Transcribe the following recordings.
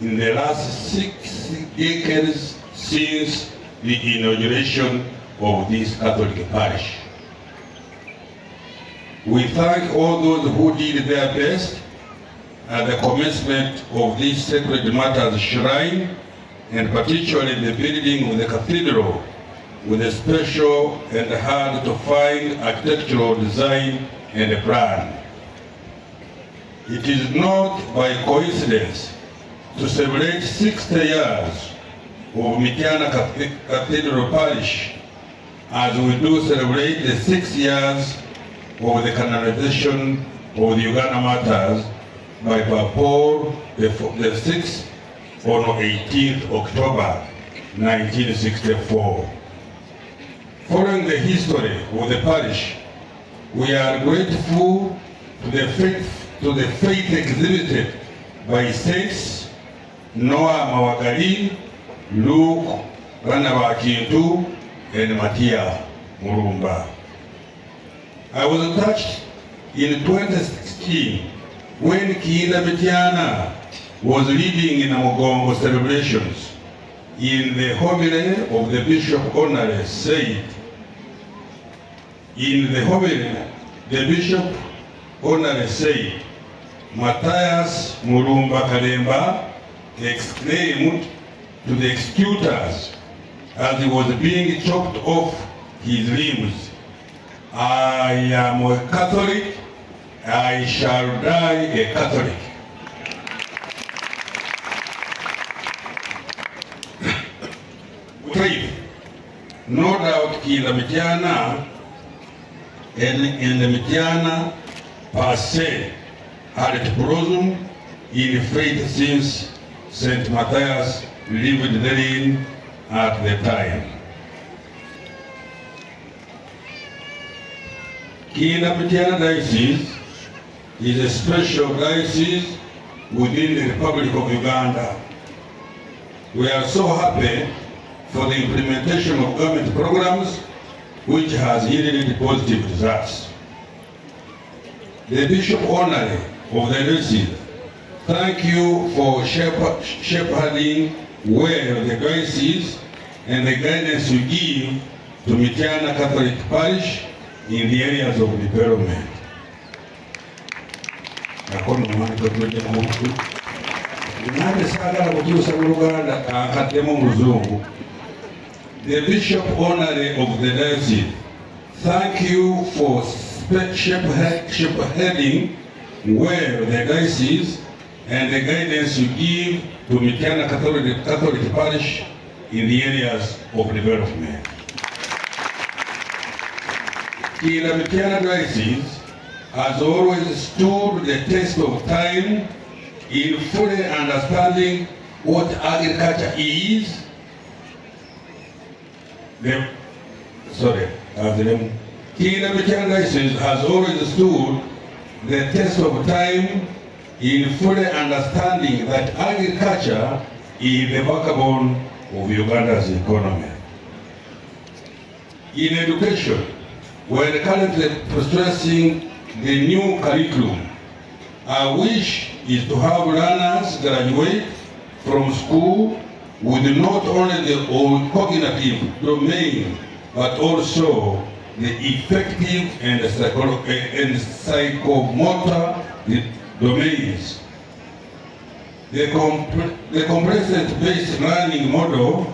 in the last 6 decades since the inauguration of this Catholic parish. We thank all those who did their best at the commencement of this Sacred Matters Shrine, and particularly the building of the cathedral with a special and hard to find architectural design and plan. It is not by coincidence to celebrate 60 years of Mityana Cathedral Parish as we do celebrate the 6 years of the canonization of the Uganda Martyrs by Pope Paul the 6th on 18th October 1964. Following the history of the parish, we are grateful to the faith exhibited by saints Noah Mawagali, Luke Ranabakintu, and Matia Murumba. I was touched in 2016 when Kiinda Mityana was leading in Amugongo celebrations. In the homily of the Bishop Honorary said, the Bishop Honorary said, Matthias Murumba Kalemba exclaimed to the executors as he was being chopped off his limbs, I am a Catholic, I shall die a Catholic. No doubt Kiinda Mityana and the Mityana per se had to blossom in faith since St. Matthias lived therein at the time. Kiinda Mityana Diocese is a special diocese within the Republic of Uganda. We are so happy for the implementation of government programs which has yielded positive results. The Bishop Honorary of the diocese, thank you for shepherding well the diocese and the guidance you give to Mityana Catholic Parish in the areas of development. The Bishop Honorary of the diocese, thank you for shepherding well the diocese and the guidance you give to Mityana Catholic Parish in the areas of development. Kiinda Mityana Diocese has always stood the test of time in fully understanding what agriculture is. Kiinda Mityana Diocese has always stood the test of time in fully understanding that agriculture is the backbone of Uganda's economy. In education, we are currently processing the new curriculum. Our wish is to have learners graduate from school with not only the cognitive domain, but also the effective and psychomotor domains. The comprehensive-based learning model,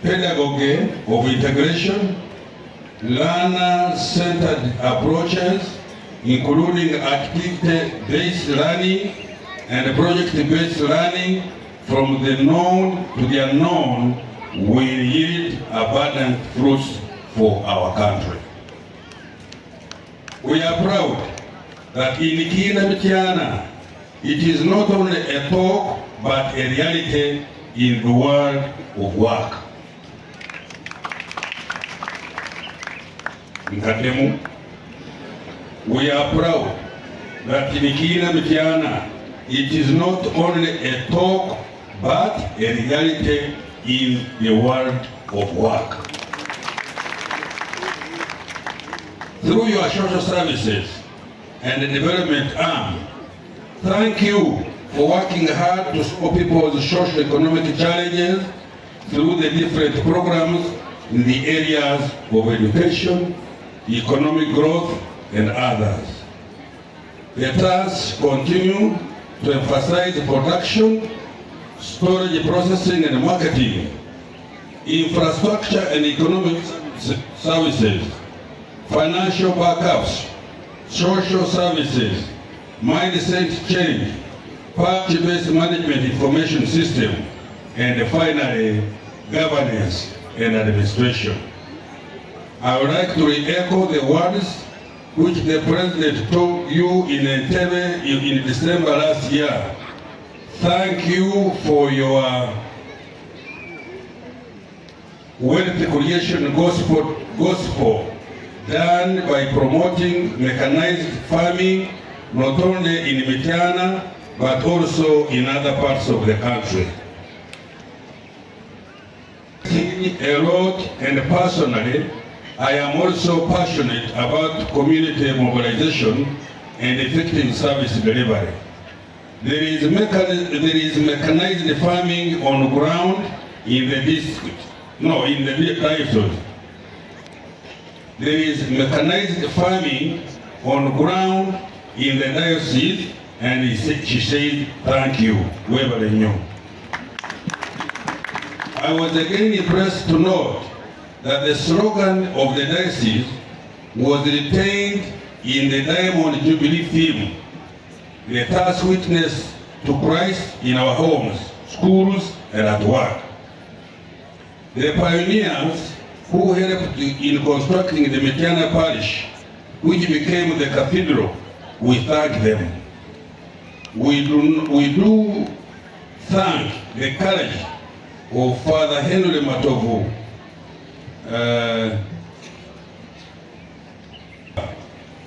pedagogy of integration, learner-centered approaches, including activity-based learning and project-based learning from the known to the unknown will yield abundant fruits for our country. We are proud that in Kiinda Mityana, it is not only a talk but a reality in the world of work. We are proud that in Kiinda Mityana, it is not only a talk but a reality in the world of work. Through your social services and the development arm, thank you for working hard to solve people's socio-economic challenges through the different programs in the areas of education, economic growth, and others. The task continue to emphasize production, storage, processing, and marketing, infrastructure and economic services, financial backups, social services, mindset change, party-based management information system, and finally, governance and administration. I would like to re-echo the words which the President told you in Entebbe in December last year. Thank you for your wealth creation gospel done by promoting mechanized farming not only in Mityana but also in other parts of the country. A lot, and personally, I am also passionate about community mobilization and effective service delivery. There is mechanized farming on ground in the district. No, in the diocese. There is mechanized farming on ground in the diocese, and she said, thank you, whoever knew. I was again impressed to note that the slogan of the diocese was retained in the Diamond Jubilee theme, let us witness to Christ in our homes, schools, and at work. The pioneers who helped in constructing the Mityana parish, which became the cathedral, we thank them. We do thank the courage of Father Henry Matovu,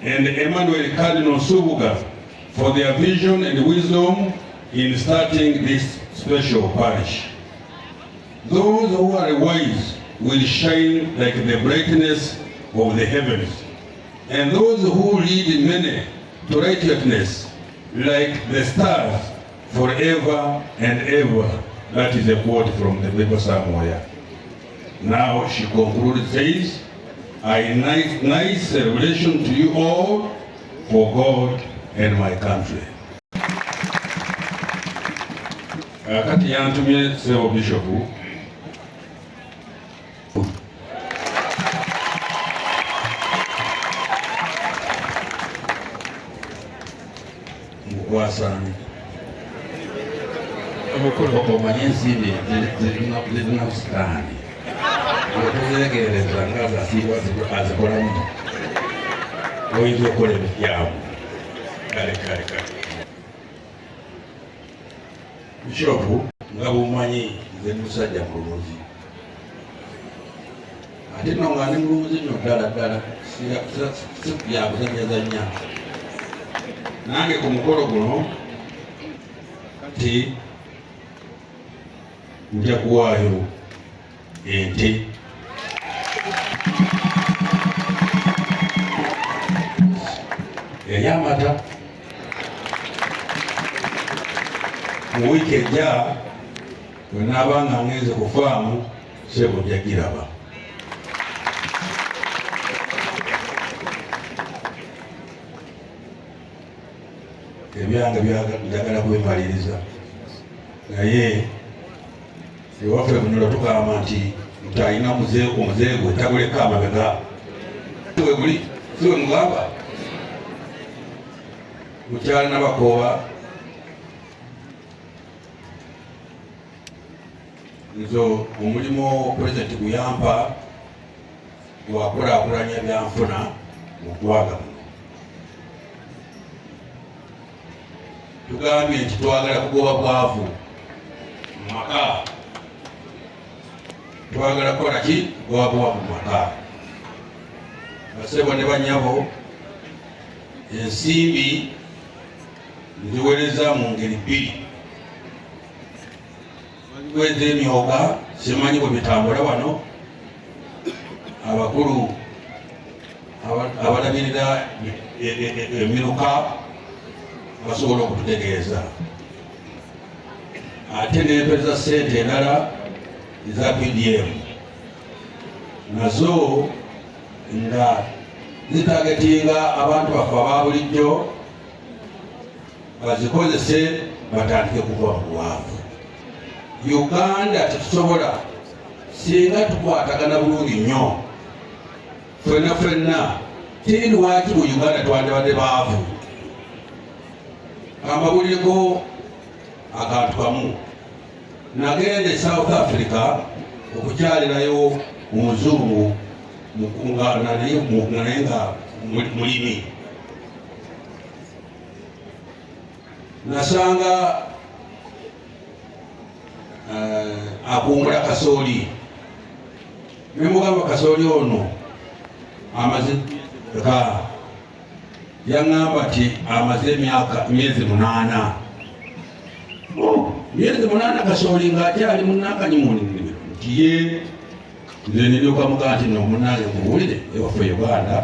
and Emmanuel Cardinal Subuga for their vision and wisdom in starting this special parish. Those who are wise will shine like the brightness of the heavens, and those who lead many to righteousness like the stars forever and ever. That is a quote from the paper somewhere. Now she concludes, says, I nice celebration to you all for God and my country. Kati yantumye Sebo Bishop Mukwasani okumanya ensimbi zirina busitaani okuzegereza nga zasiibwa azikolamu oyinza okukola ebyamu kale Bishopu nga bumanyi nze musajja mulunzi ate no nga ndi mulunzi nyo ddala yakuzanyazanya nange ku mukolo guno kati nja kuwaayo ente ey'amata. Mu wiiki ejja bwe naaba nga ngenze ku faamu Sebo nja giraba. Ebyange njagala kwemaliriza naye ewaffe bunyolo tugamba nti mutayina omuzee gwe taguleka amabega we guli siwe mugamba mukyala Nabakooba nzo omulimu Pulezidenti guyampa gwakulaakulanya byanfuna mu ggwanga muno. Tugambye nti twagala kugoba bwavu mu maka, twagala kukola ki kugoba bwavu mu maka. Basebo ne banyabo ensimbi nziweereza mu ngeri bbiri. Waliwo ez'emyoga simanyi bwe bitambula wano, abakulu abalabirira emiruka basobola okututegeeza. ate n'empeza ssente endala eza PDM nazo nga zitagetinga abantu baffe aba bulijjo bazikozese batandike kuva mu bwavu. Uganda tetusobola singa tukwatagana bulungi nnyo ffenna tiri lwaki mu Uganda twandibadde baavu. Amabulireko akantu kamu nagenda e South Africa okukyalirayo omuzungu naye nga mulimi. Nasanga akungula kasooli nemugamba kasooli ono amaze yaŋŋamba nti amaze myezi 8. Myezi 8 kasooli ng'akyali munnakanyumuni nti ye nze niryoka mugaa nti no munnange muwulire ewaffe Uganda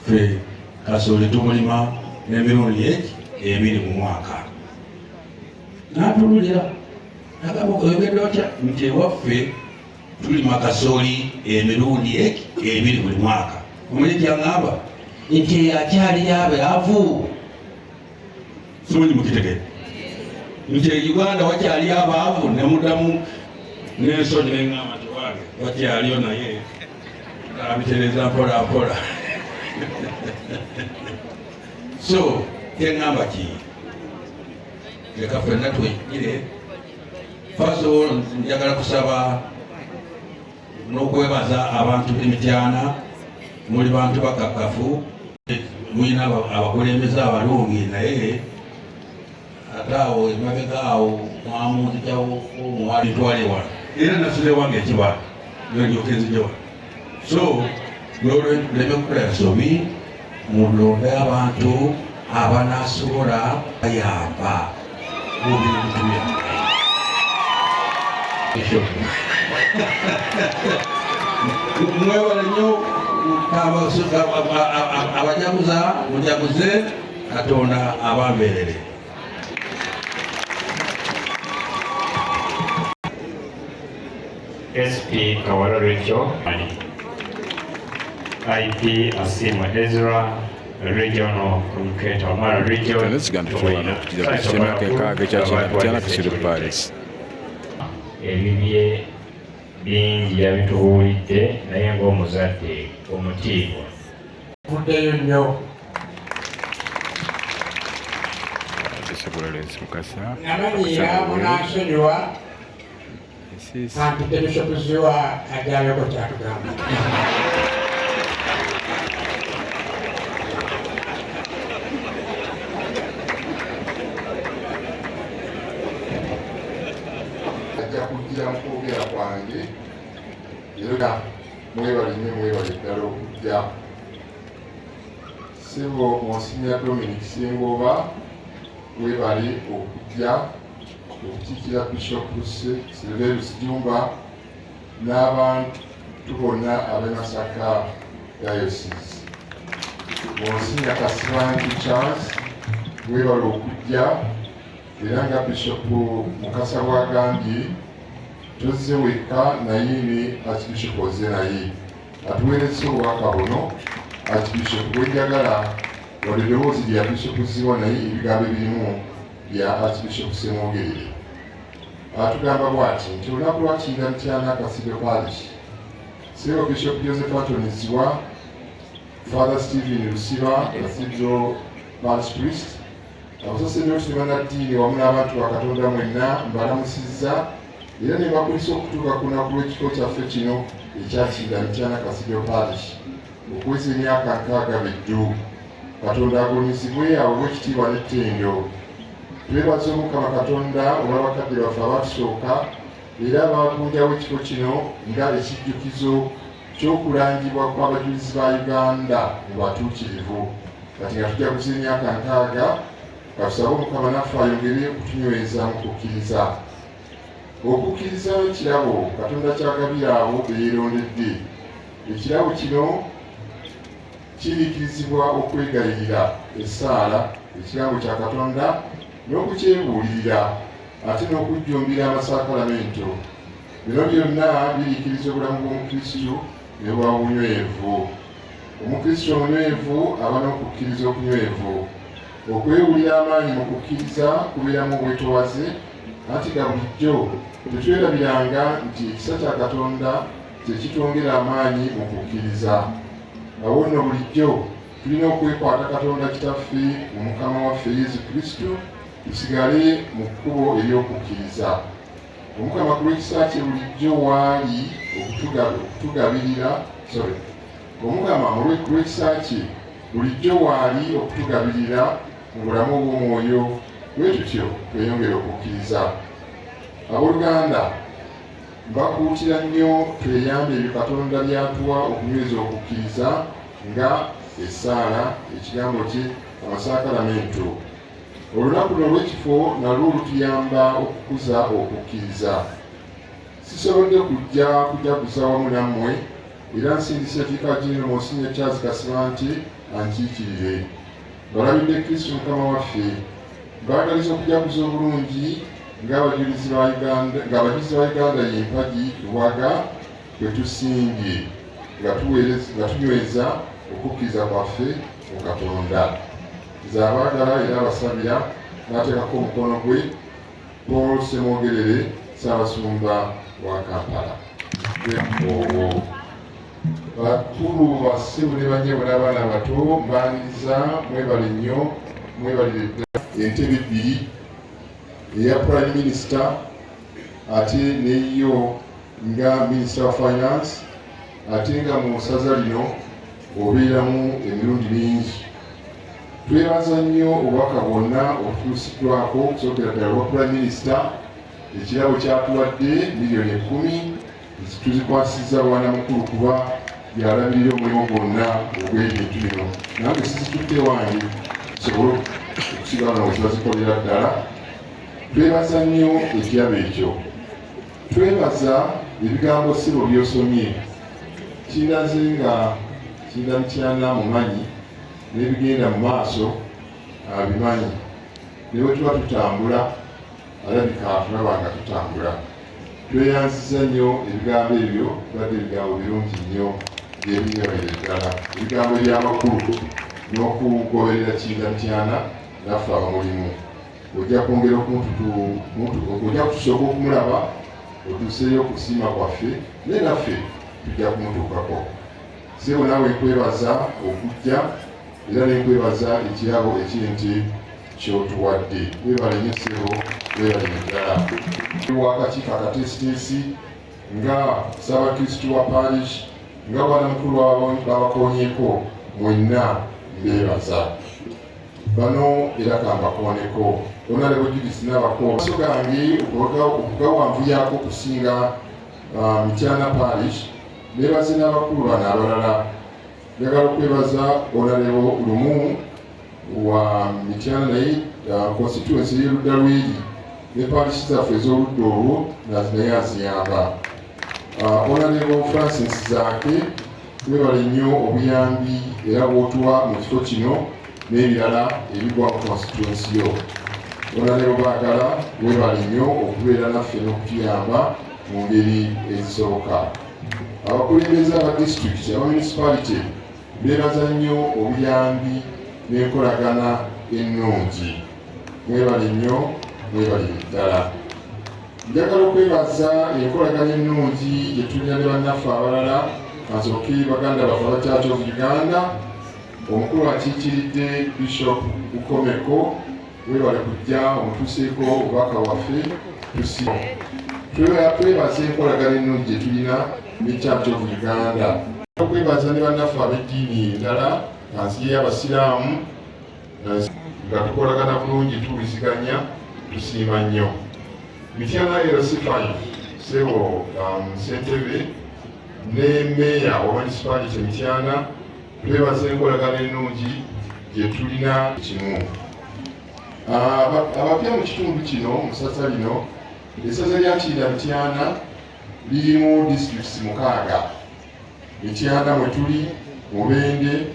ffe kasooli tumulima n'emirundi 2 mu mwaka. N'atululira agamba oyogedde otya nti ewaffe tulima kasooli emirundi 2 buli mwaka. Omanyi kyaŋŋamba nti akyali abaavu. Simanyi mukitegere nti Uganda wakyali abaavu. Nemuddamu n'ensonyi neŋŋamba nti wange wakyaliyo naye abitereza mpola mpola. So keŋŋamba ki leka ffenna twenyire. First of all njagala kusaba n'okwebaza abantu b'Emityana. Muli bantu bakakkafu, mulina abakulembeze abalungi, naye ate awo emabega awo mwamunzikyawo omuwali ntwale wala era nasule wange ekibala ndyoke nzije wala. So leme kukola nsobi mulonde abantu abanasobola bayamba mubintu mwewale nnyo abajaguza mujaguze Katonda abambeerere. SP Kawala Rachel, IP Asimu Ezra, Regional Communicator Mara Region. Ebibye bingi yabitubuulidde naye ng'omuzadde omutiibwa kuddeyo nnyo namanyiira munansonyiwa kampite bishopuziwa ajabyeko kyatugamba. ajja kugira mukwogera kwange era mwebale nnyo mwebale ddala okujja. Ssebo Monsignor Dominic Ssengoba webale okujja okukiikira Bishop Silverus Jumba n'abantu bonna ab'e Masaka Diocese. Monsignor Kasibangi Charles webale okujja era nga Bishop Mukasa bw'agambye tozze wekka naye ne Archbishop ozze naye atuweereza obubaka buno. Archbishop bw'enjagala wadde eddoboozi lya Bishop Ziwa naye ebigambo ebirimu bya Archbishop Ssemwogerere. Atugamba bw'ati nti olunaku lwakinda Mityana Cathedral Parish Ssebo Bishop Joseph Anthony Ziwa, Father Stephen Lusiba, Cathedral Parish Priest, abasaseddoti ne bannaddiini wamu n'abantu ba Katonda mwenna mbalamusizza era ne bakulisa okutuuka ku lunaku lw'ekifo kyaffe kino ekyakinda Mityana Cathedral Parish okuweza emyaka 6 beddu. Katonda agulumizibwe awebwe ekitiibwa n'ettendo. Twebaza Omukama Katonda olw'abakadde baffe abatusooka era baagunjawo ekifo kino nga ekijjukizo ky'okulangibwa kw'abajulizi ba Uganda mu batuukirivu. Kati nga tujaguza emyaka 6 katusabe Omukama naffe ayongere okutunyweza mu kukkiriza. Okukkiriza ekirabo Katonda kyagabira abo be yeerondedde. Ekirabo kino kiriikirizibwa okwegayirira essaala ekigambo kya Katonda n'okukyebuulirira ate n'okujjumbira amasakalamento. Bino byonna biriikiriza obulamu bw'omukristo ne bwa bunywevu. Omukristo omunywevu aba n'okukkiriza okunywevu. Okwewulira amaanyi mu kukkiriza kubeeramu obwetowaze, anti ga bulijjo tetwerabiranga nti ekisa kya Katonda tekitwongera amaanyi mu kukkiriza. Awo nno bulijjo tulina okwekwata Katonda Kitaffe mu Mukama waffe Yesu Kristo, tusigale mu kkubo ery'okukkiriza. Omukama ku lw'ekisa kye bulijjo waali okutugabirira Omukama ku lw'ekisa kye bulijjo waali okutugabirira mu bulamu obw'omwoyo, bwe tutyo tweyongere okukkiriza. Abooluganda, mbakuutira nnyo tweyambe ebyo Katonda by'atuwa okunyweza okukkiriza nga essaala, ekigambo kye, amasakalamento. Olunaku luno olw'ekifo nalwo lutuyamba okukuza okukkiriza. Sisobodde kujaguza wamu nammwe, era nsindise Vicar General Monsignor Charles Kasibante ankiikirire. Balabidde Kristo Mukama waffe, mbaagaliza okujaguza obulungi ng'abajulizi ba Uganda y'empagi Luwaga kwe tusimbye nga tunyweza okukkiriza kwaffe mu Katonda. Nze abaagala era abasabira n'ateekako omukono gwe Paul Ssemwogerere, Ssaabasumba wa Kampala. Obwo bakulu bassebo ne bannyabo n'abaana bato mbaniriza mwebale nnyo, mwebalire ddala entebe ebbiri, eya Prime Minister ate neyo nga Minister of Finance, ate nga mu ssaza lino obeeramu emirundi mingi. Twebaza nnyo obubaka bwonna obutuusiddwako okusookera ddala obwa Prime Minister, ekirabo kyatuwadde miliyoni 10 tuzikwasizza bwana mukulu kuba byalabirira omulimu gwonna ogw'ebintu bino. Nange sizitutte wange sobole okusigala wezibazikolera ddala. Twebaza nnyo ekirabo ekyo. Twebaza ebigambo ssebo by'osomye, kindaze nga kindamutyana mumanyi n'ebigenda mu maaso abimanyi. Ne bwe tuba tutambula alabika atulaba nga tutambula. Tweyanziza nnyo ebigambo ebyo, tubadde ebigambo birungi nnyo by'ebinyoberera ddala, ebigambo eby'amakulu n'okugoberera kindamutyana naffe abamulimu. Ojja kwongera ojja kutusooka okumulaba otuuseeyo okusiima kwaffe, naye naffe tujja kumutuukako. Ssebo naawe nkwebaza okujja era nenkwebaza ekirabo eky'ente ky'otuwadde. Webale nnyo ssebo, webale nnyo ddala. W'akakiiko akateesiteesi nga Ssaabakristu wa parish, nga bwana mukulu babakoonyeeko, mwenna mbeebaza. Bano era kambakooneko Honorable Judith n'abako. Maaso gange okugawanvuyaako okusinga Mityana parish, beebaze n'abakulu bano abalala. Njagala okwebaza Honorable Lumu wa Mityana naye constituency y'oludda lw'eri ne parish zaffe ez'oludda olwo naye aziyamba. Honorable Francis Zaake, webale nnyo obuyambi era bw'otuwa mu kifo kino n'ebirala ebigwa mu constituency yo. Honorable Baagala, webale nnyo okubeera naffe n'okutuyamba mu ngeri ezisoboka. Abakulembeze aba district, aba municipality beebaza nnyo obuyambi n'enkolagana ennungi. Mwebale nnyo, mwebale ddala. Njagala okwebaza enkolagana ennungi gye tulina ne bannaffe abalala, asooke baganda baffe aba Church of Uganda. Omukulu akiikiridde Bishop Bukomeko, webale kujja omutuuseeko obubaka waffe tusiima. Twebaza enkolagana ennungi gye tulina ne Church of Uganda. Okwebaza ne bannaffe ab'eddiini endala, kansi y'Abasiraamu, nga tukolagana bulungi tuwuliziganya, tusiima nnyo. Mityana LC5, ssebo ssentebe ne Meeya wa municipality Mityana, twebaza enkolagana ennungi gye tulina kimu. Abapya mu kitundu kino, mu ssaza lino, essaza lya Kiyira Mityana lirimu districts 6. Mityana mwe tuli, Mubende,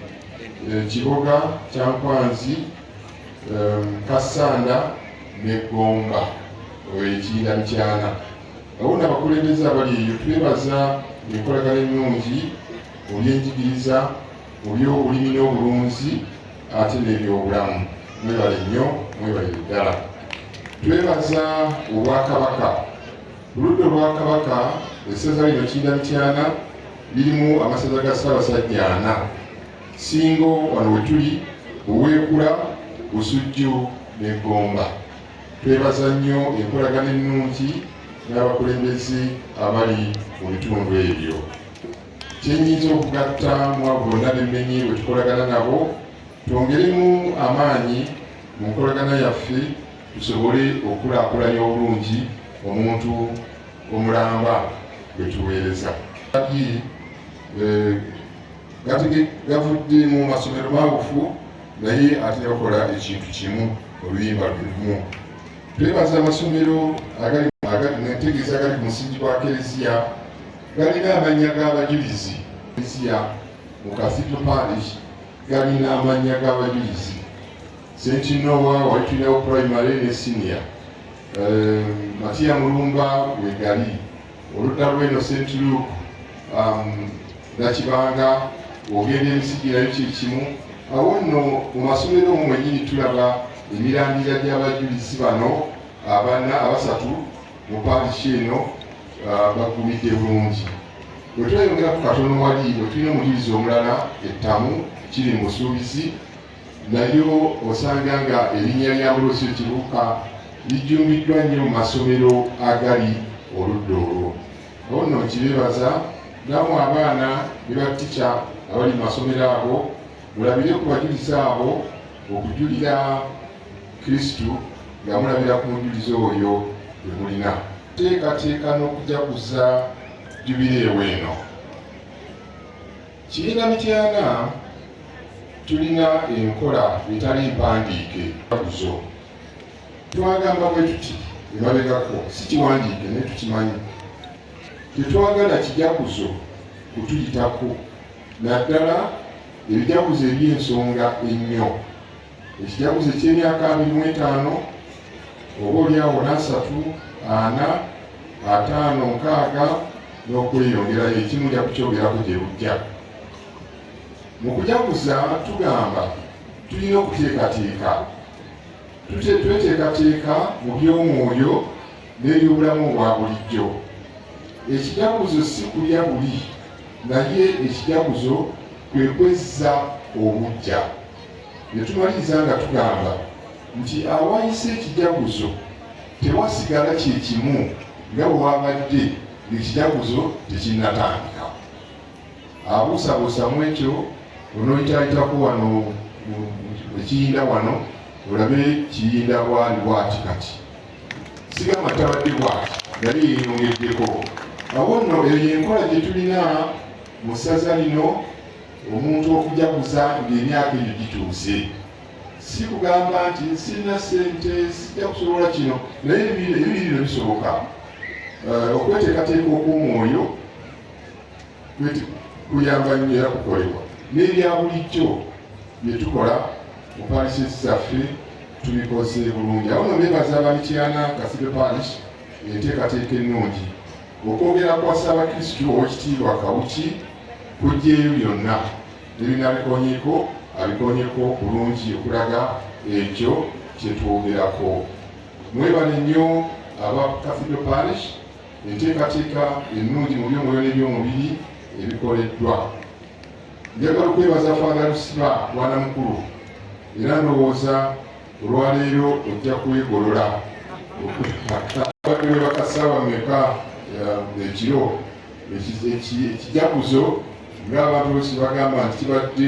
Kiboga, Kyankwanzi, Kasanda ne Gomba. ekirinda mityana. Awo n'abakulembeze abali eyo twebaza enkolagana ennungi mu byenjigiriza, mu by'obulimi n'obulunzi ate n'ebyobulamu. Mwebale nnyo, mwebale ddala. Twebaza Obwakabaka. Ku ludda Obwakabaka essaza lino Kirinda Mityana lirimu amasaza ga Ssaabasajja 4. Singo wano we tuli, Buweekula, Busujju ne Gomba. Twebaza nnyo enkolagana ennungi n'abakulembeze abali mu bitundu ebyo. Kyenyiza okugatta mu abo bonna bemmenyi bwe tukolagana nabo, twongeremu amaanyi mu nkolagana yaffe tusobole okukulaakulanya obulungi omuntu omulamba gwe tuweereza. Gavudde mu masomero mawufu naye ate bakola ekintu kimu, oluyimba lulimu. Twebaza amasomero netegeeza gali ku musingi gwa Kereziya galina amannya g'abajulizi. Kereziya mu Cathedral Parish galina amannya g'abajulizi. St. Noah wali tulinawo primary ne senior. Matiya Mulumba we gali. Oludda lw'eno St. Luke Nakibanga ogenda emisigi nayo kikimu. Awo nno mu masomero omwo mwennyini tulaba emirandira gy'abajulizi bano abasatu mu parishi eno bagumidde bulungi. Bwe tweyongera ku katono wali bwe tulina omujulizi omulala Ettamu kiri mu Busuubizi, nayo osanga nga erinnya lya Ambrosio Kibuuka lijjumbiddwa nnyo mu masomero agali oludda olwo. Awo nno nkibeebaza namwe abaana ne batica abali mu masomero ago, mulabire ku bajulizi abo okujulira Kristu nga mulabira ku mujulizi oyo gwe mulina. Teekateeka n'okujaguza Jubilee w'eno. Kirinda Mityana tulina enkola etali mpandiike jaguzo. Twagamba bwe tuti emabegako si kiwandiike naye tukimanyi. Tetwagala kijaguzo kutuyitako, naddala ebijaguzo eby'ensonga ennyo. Ekijaguzo eky'emyaka 25 oba oliawo 3, 4, 5, 6 n'okweyongerayo, ekimu nja kukyogerako gye bujja. Mu kujaguza tugamba tulina okuteekateeka. Tweteekateeka mu by'omwoyo n'ebyobulamu obwa bulijjo. Ekijaguzo si kulya buli, naye ekijaguzo kwe kwezza obuggya. Ne tumaliriza nga tugamba nti awayise ekijaguzo tewasigala kye kimu nga bwe wabadde ng'ekijaguzo tekinnatandika. Abuusabuusa mu ekyo onooyitaayitako wano ekiyinda wano olabe kiyinda bwali bwati kati. Sigamba tabadde bwati, yali yeeyongeddeko. Awo nno eyo yenkola gye tulina mu ssaza lino, omuntu okujaguza ng'emyaka egyo gituuse. Si kugamba nti sirina ssente sijja kusobola kino, naye ebirino bisoboka. Okweteekateeka okw'omwoyo kuyamba nnyo era kukolebwa. N'ebya bulijjo bye tukola mu parishes zaffe tubikoze bulungi. Awo nno beebaza Abamityana Cathedral Parish enteekateeka ennungi. Okwogera kwa Ssaabakristu Oweekitiibwa Kawuki kuggyeyo byonna nebinabikonyeeko abikonyeeko bulungi okulaga ekyo kye twogerako. Mwebale nnyo aba Cathedral Parish enteekateeka ennungi mu by'omwoyo n'ebyomubiri ebikoleddwa. Njagala okwebaza Father Lusiba Bwana Mukulu, era ndowooza olwaleero ojja kwegolola badde bakasaawa meka ekiro ekijaguzo ng'abantu bose bagamba nti kibadde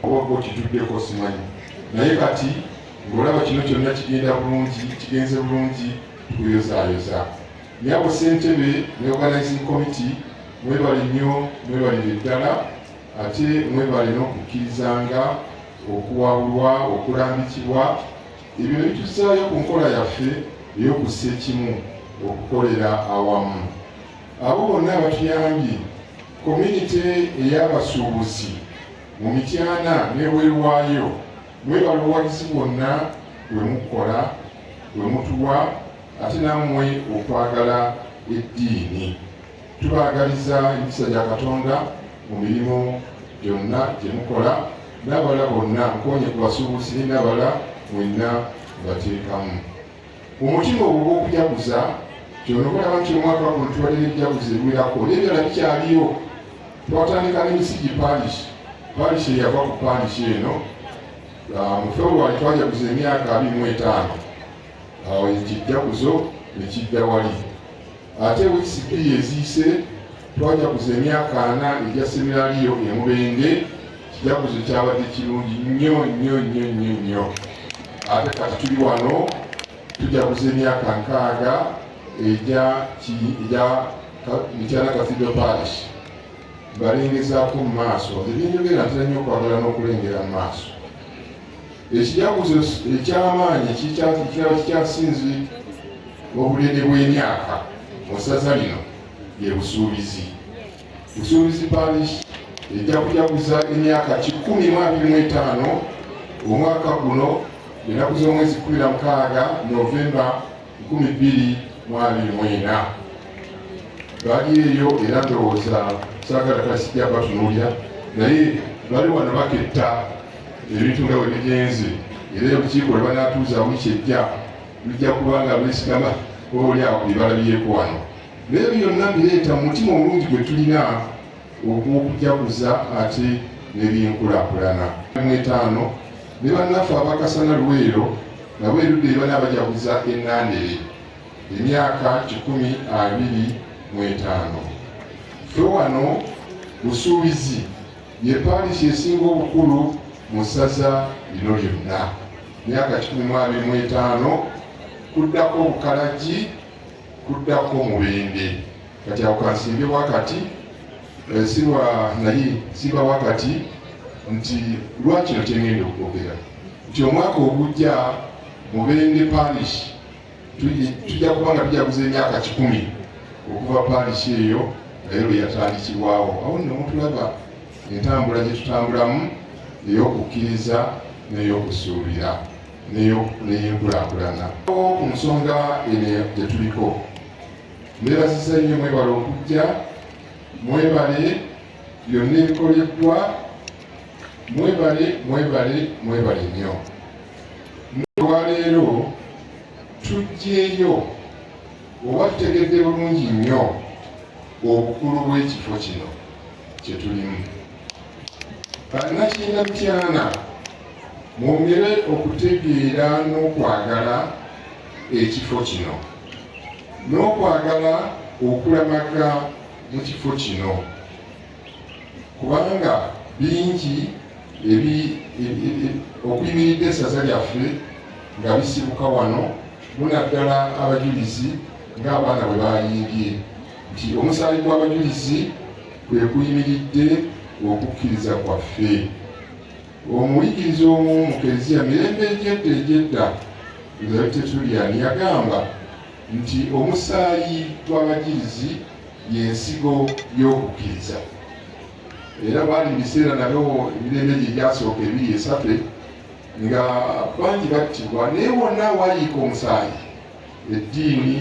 oba kituddeko simanyi, naye kati ng'olaba kino kyonna kigenda bulungi, kigenze bulungi, tukuyozaayoza. Nyabo ssentebe ne organizing committee mwebale nnyo, mwebalire ddala, ate mwebale n'okukkirizanga okuwabulwa, okulambikibwa. Ebyo ne bituzaayo ku nkola yaffe ey'okussa ekimu, okukolera awamu. Abo bonna abatuyambye, community ey'abasuubuzi mu Mityana n'eweerwayo, mwebale obuwagizi bwonna bwe mukola, bwe mutuwa, ate nammwe okwagala eddiini. Tubaagaliza empisa gya Katonda mu mirimu gyonna gye mukola, n'abala bonna nkonye ku basuubuzi n'abala mwenna bateekamu. Omutima ogwo gw'okujaguza kyono kulaba nti omwaka guno tubalira ebijaguzo ebiwerako n'ebirala bikyaliyo. Twatandika n'emisigi parish eyava ku parish eno mu February twajaguza emyaka 25. Awo ekijaguzo ne kidda wali. Ate wiiki bbiri eziise twajaguza emyaka 4 egya seminariyo e Mubende. Kijaguzo kyabadde kirungi nnyo. Ate kati tuli wano tujaguza emyaka 6 egya Mityana Cathedral Parish. Balengezaako mu maaso ebyenjogera ntera nnyo okwagala n'okulengera mu maaso. Ekijaguzo eky'amaanyi kiraba kikyasinze obulede bw'emyaka mu ssaza lino ye Busuubizi. Busuubizi Parish ejja kujaguza emyaka 125 omwaka guno ennaku z'omwezi 16 Novemba 2024. Baali eyo era ndowooza saagala kasijja batunuulya naye bali wano baketta ebintu nga bwe bigenze era olukiiko lwe banaatuuza wiiki ejja bijja kuba nga lwesigama oolyawo bye balabyeko wano. Naye byonna bireeta mu mutima omulungi gwe tulina ogw'okujaguza ate n'ebyenkulaakulana. 5 ne bannaffe abakasana Luweero nabo erudde ne banaabajaguza ennandere emyaka 125. Ffe wano Busuubizi ye parish esinga obukulu mu ssaza lino lyonna, myaka 125, kuddako Bukalagi, kuddako Mubende. Kati awo kansimbe wakati siba wakati nti lwaki no kyengenda okwogera nti omwaka ogujja Mubende parish tujja kuba nga tujaguza emyaka 10 okuva parish eyo naye lwe yatandikibwawo. Awo nno mutulaba entambula gye tutambulamu ey'okukkiriza n'ey'okusuubira n'ey'enkulaakulana. Ku nsonga eno gye tuliko mbeebazisa nnyo, mwebale okujja, mwebale byonna ebikoleddwa, mwebale nnyo. Olwaleero tujjeeyo oba tutegedde bulungi nnyo obukulu bw'ekifo kino kye tulimu. Bannakiina Mityana, mwongere okutegeera n'okwagala ekifo kino n'okwagala okulamaga mu kifo kino, kubanga bingi okuyimiridde essaza lyaffe nga bisibuka wano, munaddala abajulizi ng'abaana bwe bayimbye nti omusaayi gw'abajulizi kwe kuyimiridde okukkiriza kwaffe. Omuyigiriza omu mu Kereziya mirembe egyedda Tertullian yagamba nti omusaayi gw'abajulizi y'ensigo y'okukkiriza. Era baali mu biseera nabyo emirembe gye gyasooka 2-3 nga bangi battibwa, naye wonna awayiika omusaayi eddiini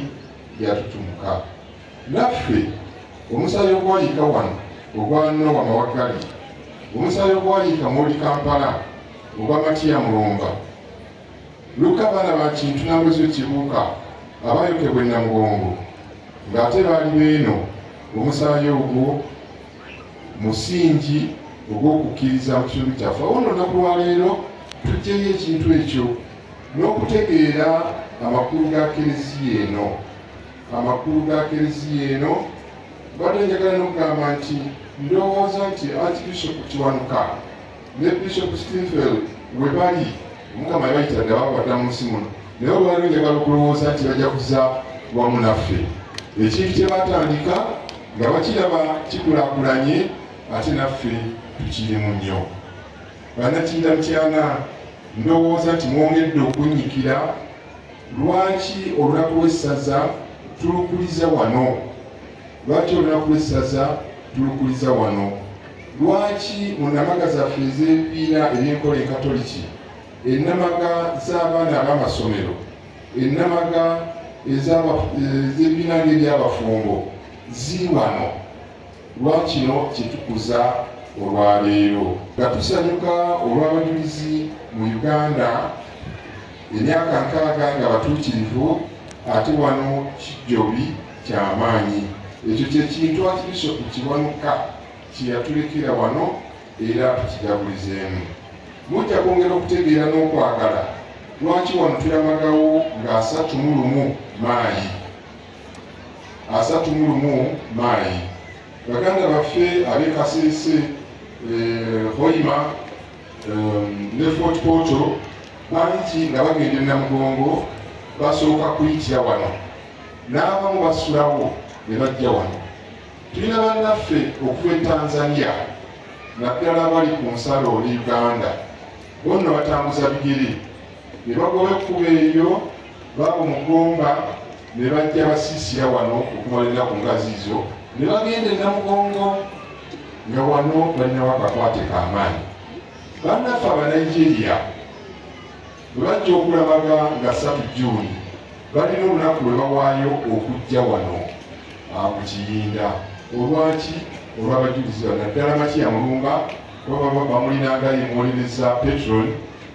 yatutumuka. Naffe omusaayi ogwayiika wano ogwa Noah Mawagali, omusaayi ogwayiika Muli Kampala, ogwa Matiya Mulumba, Luka abaana ba Kintu Nambwezo Kibuuka abaayokebwa e Namugongo ng'ate baali beeno, omusaayi ogwo musingi ogw'okukkiriza mu kitundu kyaffe. Awo nno olunaku lwaleero tuggyeyo ekintu ekyo n'okutegeera amakulu ga Kereziya eno. Badde njagala n'okugamba nti ndowooza nti Archbishop Kiwanuka ne Bishop Steinfeld we bali, Mukama yabayita dda babadda mu nsi muno, naye olwaleero njagala okulowooza nti bajaguza wamu naffe ekintu kye batandika nga bakiraba kikulaakulanye, ate naffe tukirimu nnyo. Bannakiina Mityana, ndowooza nti mwongedde okunnyikira. Lwaki olunaku lw'essaza tulukuliza wano? Lwaki mu nnamaga zaffe ez'ebibiina eby'enkola enkatoliki, ennamaga z'abaana ab'amasomero, ennamaga ez'ebibiina by'abafumbo ziri wano. Lwakino kyetukuza olwaleero nga tusanyuka olw'abajulizi mu Uganda emyaka 6 nga batuukirivu, ate wano kijjobi kyamaanyi. Ekyo kyekintu Archbishop Kiwanuka kyeyatulekera wano era tukijagulizeemu. Mujja kwongera okutegeera n'okwagala lwaki wano tulamagawo nga 31 Maayi. Baganda baffe ab'e Kasese, Hoima ne Fort Portal bangi nga bagenda e Namugongo basooka kuyitira wano, n'abamu basulawo ne bajja wano. Tulina bannaffe okuva e Tanzania naddala bali ku nsalo ne Uganda, bonna batambuza bigere ne bagoba ekkubo eryo baba Mugomba ne bajja basiisira wano okumalira ku ngazi zo ne bagenda e Namugongo nga wano balinawo akakwate k'amaanyi. Bannaffe Abanigeria bwe bajja okulamaga nga 3 June balina olunaku lwe bawaayo okujja wano ku Kiyinda. Olwaki? Olw'abajulizi bano naddala Makiya Mulumba baba bamulinanga yemuwolereza patron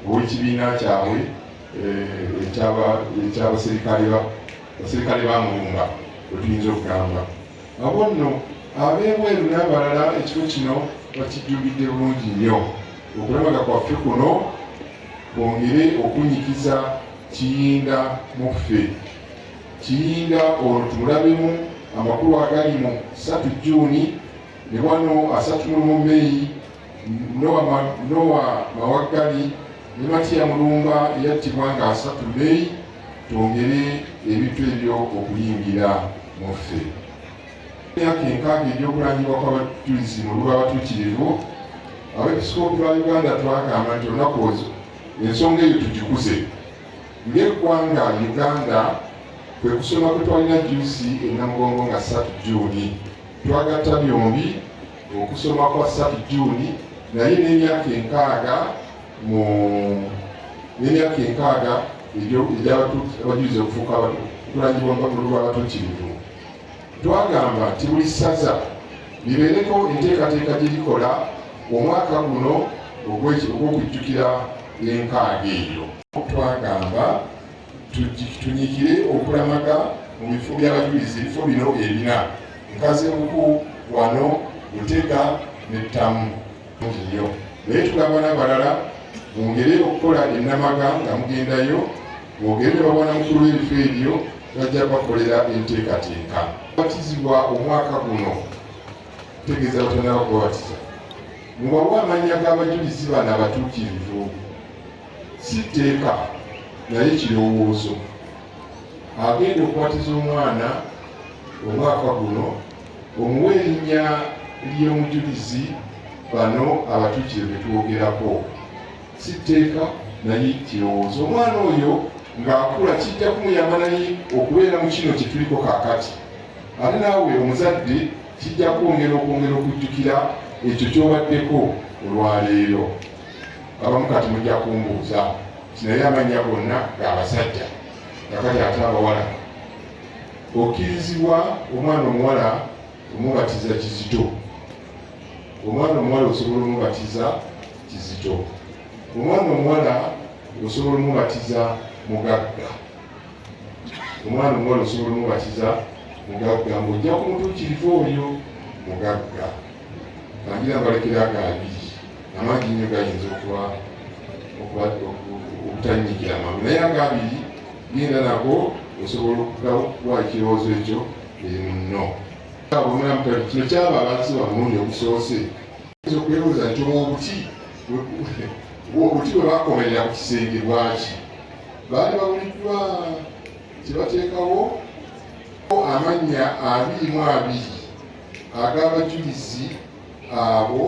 ow'ekibiina kyabwe abaserikale ba Mulumba bwe tuyinza okugamba. Abo nno ab'ebweru n'abalala ekifo kino bakijjukidde bulungi nnyo. Okulamaga kwaffe kuno kwongere okunyikiza Kiyinda mu ffe. Kiyinda olwo tumulabemu amakulu agali mu 3 June ne wano 31 May Noah Mawaggali ne Makiya Mulumba yattibwa nga 3 May. Twongere ebintu ebyo okuyingira mu ffe. Emyaka 6 egy'okulangibwa kw'abajulizi mu lw'abatuukirivu, abeepisikoopi ba Uganda twagamba nti olunaku olwo ensonga eyo tugikuze. Ng'eggwanga Uganda kwe kusoma kwe twalina julizi e Namugongo nga 3 June. Twagatta byombi okusoma kwa 3 June naye n'emyaka 6 egy'abajulizi okufuuka okulangibwa mu lw'abatuukirivu. Twagamba nti buli ssaza libeereko enteekateeka gye likola omwaka guno ogw'okujjukira enkaaga eyo. Twagamba tunyikire okulamaga mu bifo by'abajulizi, ebifo bino ebina: Nkazebuku, wano Butega ne Ttamu nnyo. Naye tugamba n'abalala mwongere okukola ennamaga nga mugendayo, mwongere ne babona mukulu w'ebifo ebyo bajja bakolera enteekateeka. Batizibwa omwaka guno tegeeza batonaba kubabatiza. Mubawe amannya g'abajulizi bano abatuukirivu. Si tteeka naye kirowoozo. Agenda okubatiza omwana omwaka guno omuwe erinnya ly'omujulizi bano abatuukirivu be twogerako. Si tteeka naye kirowoozo. Omwana oyo ng'akula kijja kumuyamba naye okubeera mu kino kye tuliko kaakati. Ate naawe omuzadde kijja kwongera okujjukira ekyo ky'obaddeko olwaleero. Abamu kati mujja kumbuuza naye amannya gonna g'abasajja kakati ate abawala. Okkirizibwa omwana omuwala omubatiza Kizito. Omwana omuwala osobola omubatiza Kizito. Omwana omuwala osobola omubatiza Mugagga. Omwana omuwala osobola omubatiza Mugagga ng'ojja ku mutuukirivu oyo Mugagga. Kangira mbalekera agabiri amangi nnyo gayinza obutanyikira mangu, naye agabiri genda nago osobola okuwa ekirowoozo ekyo nno. Kino kyaba abansi bamulundi ogusoose oyinza okwebuuza nti obuti bwe bakomerera ku kisenge lwaki baali babuliddwa kyebateekawo amannya 22 ag'abajulizi abo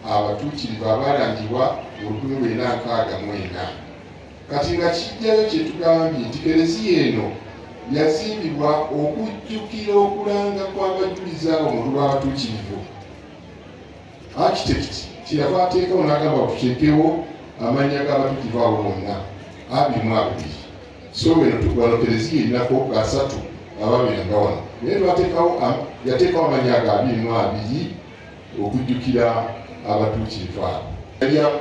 abatuukirivu abalangibwa mu 1964. Kati nga kijjayo kye tugambye nti Kereziya eno yazimbibwa okujjukira okulanga kw'abajulizi abo mu lw'abatuukirivu. Architect kyeyava ateekawo n'agamba tuteekewo amannya g'abatuukirivu abo bonna 22. so wano Kereziya erinako asatu ababeeranga wano naye yateekawo amannya ago 22 okujjukira abatuukirivu abo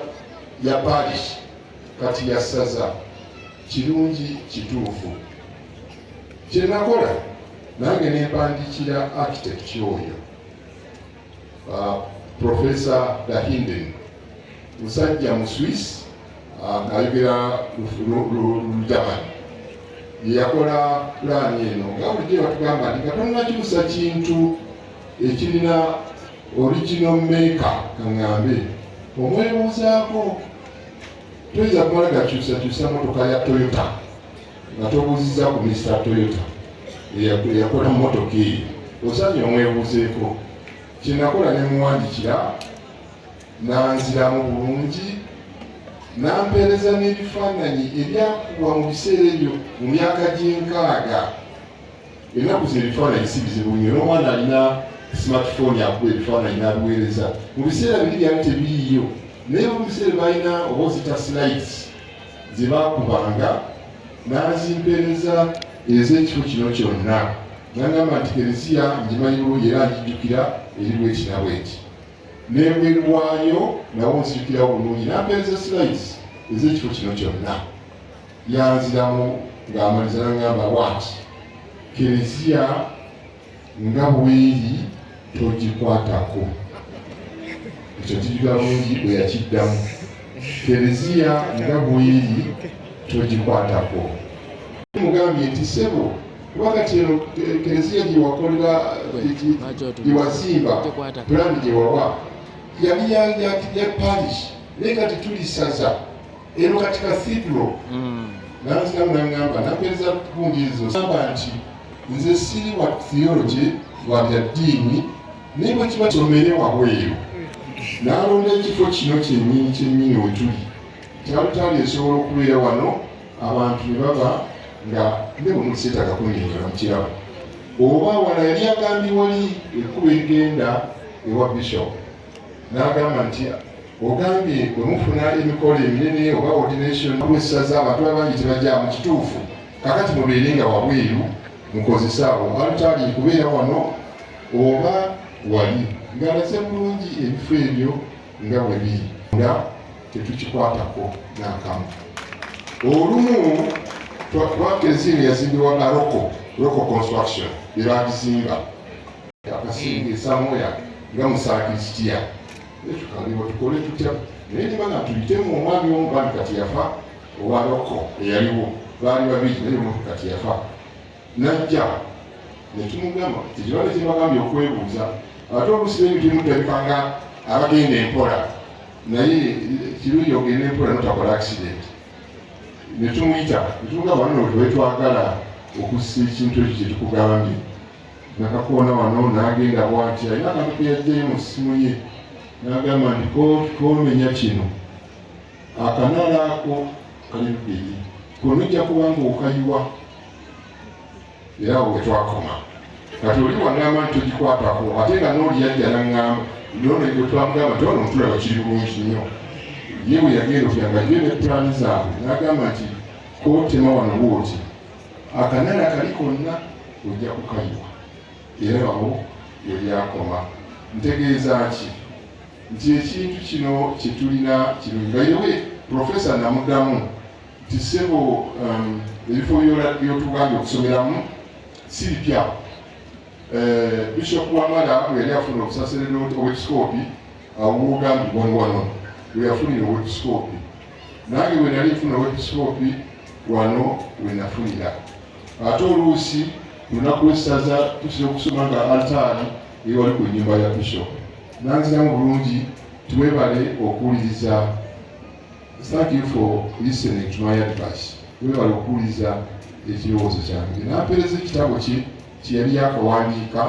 ya parish kati ya ssaza kirungi kituufu kyenakola nange nempandikira architect oyo Professor Dahinden musajja mu Swiss ayogera German yakola pulaani eno nga bulijjo batugamba nti katonda kimusa kintu ekirina original maker kaŋŋambe omwebuuzaako toyinza kumala gakyusakyusa motoka ya Toyota nga tobuuziza ku Mr. Toyota eyakola mu motoka eyo osaanye omwebuuzeeko kyenakola ne muwandikira nanziramu bulungi nampeereza n'ebifaananyi ebyakubwa mu biseera ebyo mu myaka gy'enkaaga ennaku ze ebifaananyi si bizibu nnyo n'omwana alina smartphone akuba ebifaananyi n'abiweereza mu biseera biri byali tebiriiyo naye mu biseera balina oba ozita slides ze baakubanga n'azimpeereza ez'ekifo kino kyonna nagamba nti Kereziya ngimanyi bulungi era ngijjukira eri bweki na bweki n'ebwerwayo nawo nzijukirawo bulungi nampeereza slides ez'ekifo kino kyonna yanziramu ng'amaliza nagamba bwati Kereziya nga bweri togikwatako ekyo kijjukira bulungi bwe yakiddamu Kereziya nga bweri togikwatako mugambye nti ssebo kuba kati eno Kereziya gyewakolera gyewazimba pulaani gyewawa yali ya parish naye kati tuli ssaza eno kati cathedral nanziramu nagamba nampeereza kungizo gamba nti nze siri wa theology wa bya ddiini naye bwe kiba kisomere wabweru n'alonda ekifo kino kyennyini we tuli kyalutaali esobola okubeera wano abantu ne baba nga ne bwe muliseetaka kunnyonnyola mu kirabo oba wala yali agambye wali ekkuba egenda ewa bishop n'agamba nti ogambye bwe mufuna emikolo eminene oba ordination lw'essaza abantu abangi tebajja mu kituufu kakati mubeere nga wabweru mukozesaawo alutaali kubeera wano oba wali ng'alaze bulungi ebifo ebyo nga bwe biri nga tetukikwatako n'akamu olumu Kereziya yazimbibwa na Roko construction ebagizimba akasinga esamoya nga musakrisitiya etukalibwa tukole tutya naye tibanga tuyitemu omwami omu bandi kati yafa owa Roko eyaliwo baali babiri naye omuntu kati yafa najja netumugamba tekirwadde kyebagambye okwebuuza ate olusi ebintu emutabikanga abagenda empola naye kirungi ogenda empola notakola accident netumuyita netumugamba wano wetwagala okussa ekintu ekyo kyetukugambye nakakoona wano n'agenda bwati alina akantu keyajjayo mu ssimu ye n'agamba nti komenya kino akanala ako kali lubiri konojja kubanga okayiwa era awo wetwakoma kati oli wangamba nti togikwatako ate nga n'oli yajja naŋŋamba nonego twamugamba nti ono ntulaba kiri bulungi nnyo ye bwe yagenda okuyanga ye ne pulaani zaabwe n'agamba nti kootema wano bwoti akanala kali konna ojja kukayiwa era awo yeryakoma ntegeeza nti ekintu kino kyetulina kirungi ngayewe Profesa namuddamu nti ssebo ebifo byotugambye okusomeramu si bipya Bishop Wamala bwe yali afuna obusaserero obwepisikoopi awogambibwa wano bwe yafunira obwepisikoopi nange bwe nali nfuna obwepisikoopi wano we nafunira ate oluusi lunaku lw'essaza tusobola okusoma nga altaari ewali ku nnyumba ya Bishop nanziramu bulungi tuwebale okuwuliriza. Thank you for listening to my advice. Webale okuwuliriza ekirowoozo kyange nampeereza ekitabo kye yali yakawandiika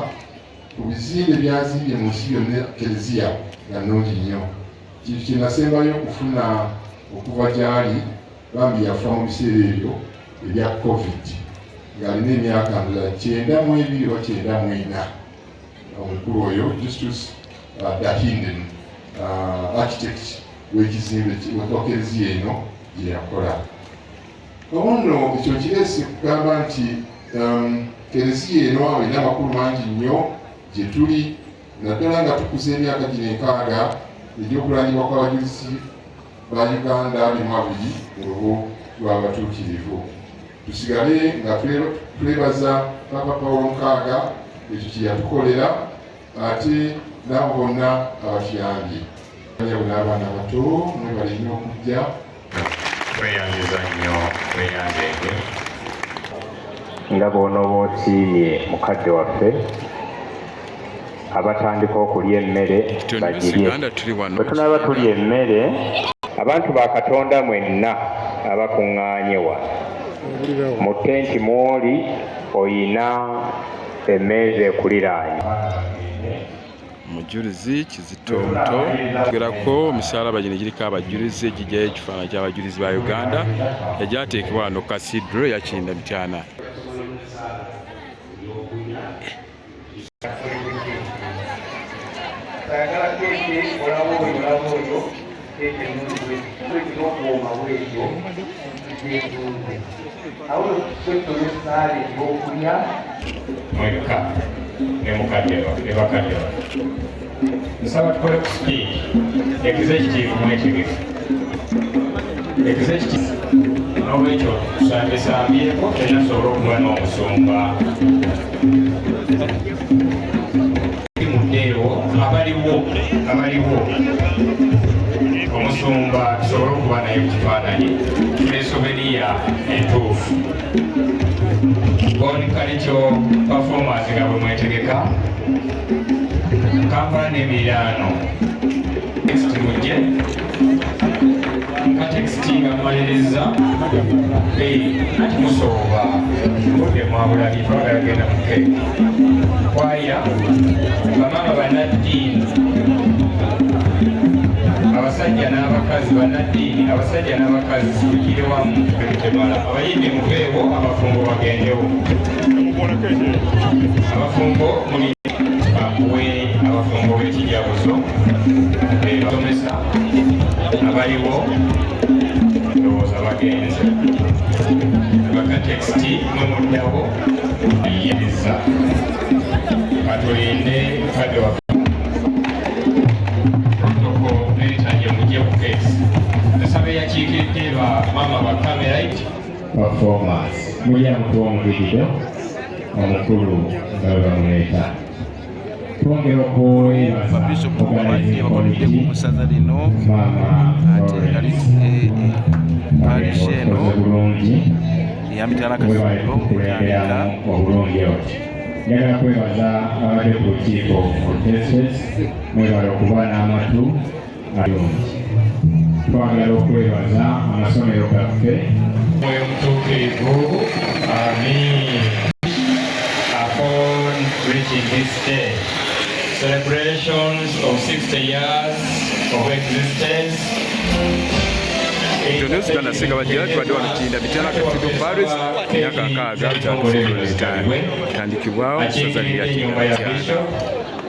ku bizimbe byazimbye mu nsi yonna Kereziya nga nnungi nnyo kintu kye nasembayo okufuna okuva gy'ali bambi yafa mu biseera ebyo ebya COVID ng'alina emyaka ndala 92 oba 94 omukulu oyo Justus Dahinden architect w'ekizimbe wa Kereziya eno gye yakola. Kawono ekyo kireese kugamba nti Kereziya eno erina amakulu mangi nnyo gye tuli naddala nga tukuze emyaka gino 6 egy'okulangibwa kw'abajulizi ba Uganda 42 mu lubu lw'abatuukirivu. Tusigale nga twebaza Papa Paulo Nkaaga ekyo kye yatukolera ate n'abo bonna abatuyambye. Abaana abato mwe balina okujja tweyanziza nnyo tweyanzeege nga bw'onooba osiimye mukadde waffe abatandika okulya emmere bagirye. Bwe tunaaba tulya emmere, abantu ba Katonda mwenna abakuŋŋaanye wano mu tenti mw'oli oyina emmeeza ekuliraanye. Mujulizi Kizito Omuto tugerako omusalaba gino giriko abajulizi egijjayo ekifaananyi ky'abajulizi ba Uganda egyateekebwa wano Cathedral ya Kirinda Mityana. mweka ne mukadde ne bakadde nsaba tukole ku sipiidi executive mwetegeke executive n'olwekyo tusambesambyeko tenasobola okuba n'omusumba muddeewo abaliwo omusumba tusobole okuba naye ku kifaananyi tulesoberiya entuufu bonikalicho performance nga bwe mwetegeka Kampala n'emiriraano text mujje nga text nga mumaliriza ati musooba budde mwabulabi twagala genda mu keeki kwaya bamama bannaddiini abasajja n'abakazi bannaddiini abasajja n'abakazi tugire wamu temala abayimbi mubeewo abafumbo bagendewo abafumbo muli bakuwe abafumbo b'ekijabuzo basomesa abaliwo ndowooza bagenze bakatekisiti mwe muddawo yiriza katulinde mukadde wa yakiikiridde ba mama ba camerite performance mulya mutu w'omuligido omukulu nga bwe bamweta twongera okwebaza organizing committee mama parish eno bulungi yamitala Kasiro okukulemberamu obulungi oti njagala kwebaza abadde ku lukiiko protesters mwebala okuba n'amatu alungi twagala okwebaza amasomero gaffe mwoyo mutuukirivu amin. Upon reaching this day, celebrations of 60 years of existence Uganda Singa Bajira tubadde wano Kirinda Mityana Cathedral Parish emyaka 65 tandikibwawo essaza lya Kirinda Mityana.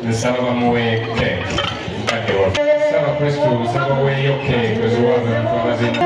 Nsaba bamuweeke mukadde waffe saba Kristo nsaba weeyoke kweziwaza mutwabazina